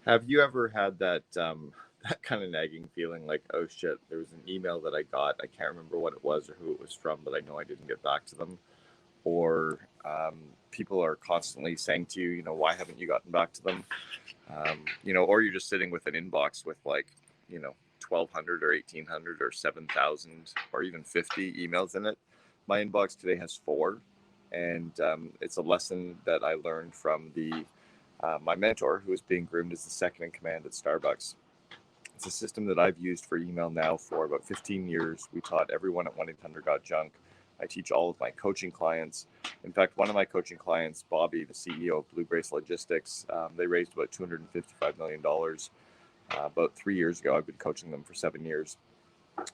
Have you ever had that that kind of nagging feeling like, oh shit, there was an email that I got. I can't remember what it was or who it was from, but I know I didn't get back to them. Or people are constantly saying to you, why haven't you gotten back to them? Or you're just sitting with an inbox with like, 1,200 or 1,800 or 7,000 or even 50 emails in it. My inbox today has four, and it's a lesson that I learned from the my mentor, who is being groomed as the second in command at Starbucks. It's a system that I've used for email now for about 15 years. We taught everyone at 1-800 Got Junk. I teach all of my coaching clients. In fact, one of my coaching clients, Bobby, the CEO of Blue Brace Logistics, they raised about $255 million about 3 years ago. I've been coaching them for 7 years.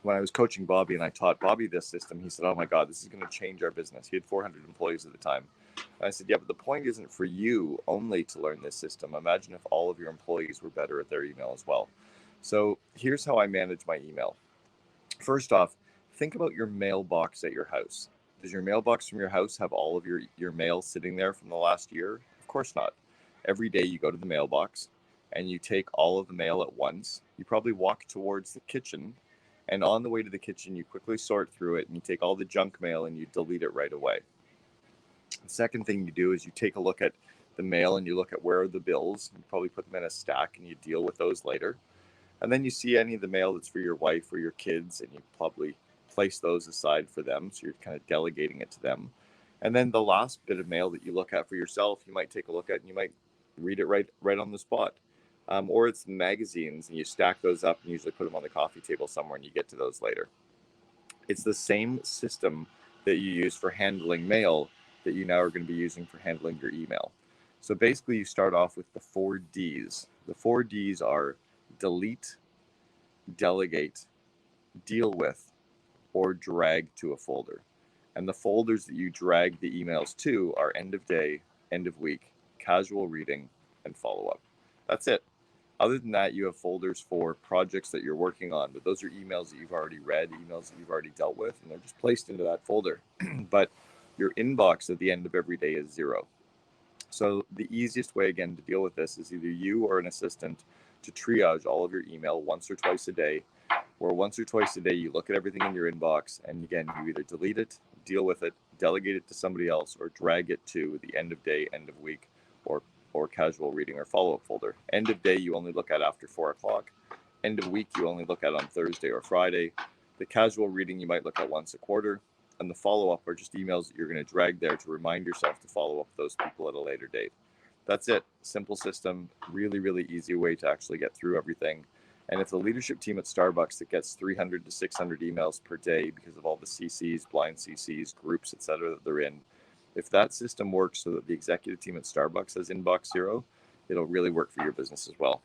When I was coaching Bobby and I taught Bobby this system, he said, oh my God, this is going to change our business. He had 400 employees at the time. And I said, yeah, but the point isn't for you only to learn this system. Imagine if all of your employees were better at their email as well. So here's how I manage my email. First off, think about your mailbox at your house. Does your mailbox from your house have all of your mail sitting there from the last year? Of course not. Every day you go to the mailbox and you take all of the mail at once. You probably walk towards the kitchen, and on the way to the kitchen, you quickly sort through it and you take all the junk mail and you delete it right away. The second thing you do is you take a look at the mail and you look at where are the bills. You probably put them in a stack and you deal with those later. And then you see any of the mail that's for your wife or your kids, and you probably place those aside for them. So you're kind of delegating it to them. And then the last bit of mail that you look at for yourself, you might take a look at and you might read it right on the spot. Or it's magazines, and you stack those up and usually put them on the coffee table somewhere, and you get to those later. It's the same system that you use for handling mail that you now are going to be using for handling your email. So basically, you start off with the 4 Ds. The 4 Ds are delete, delegate, deal with, or drag to a folder. And the folders that you drag the emails to are end of day, end of week, casual reading, and follow up. That's it. Other than that, you have folders for projects that you're working on, but those are emails that you've already read, emails that you've already dealt with, and they're just placed into that folder. But your inbox at the end of every day is zero. So the easiest way, again, to deal with this is either you or an assistant to triage all of your email once or twice a day, where once or twice a day you look at everything in your inbox, and again, you either delete it, deal with it, delegate it to somebody else, or drag it to the end of day, end of week, or casual reading or follow-up folder. End of day you only look at after 4 o'clock. End of week you only look at on Thursday or Friday. The casual reading you might look at once a quarter. And the follow-up are just emails that you're going to drag there to remind yourself to follow up with those people at a later date. That's it. Simple system. Really, really easy way to actually get through everything. And it's a leadership team at Starbucks that gets 300 to 600 emails per day because of all the CCs, blind CCs, groups, etc. that they're in. If that system works so that the executive team at Starbucks has inbox zero, it'll really work for your business as well.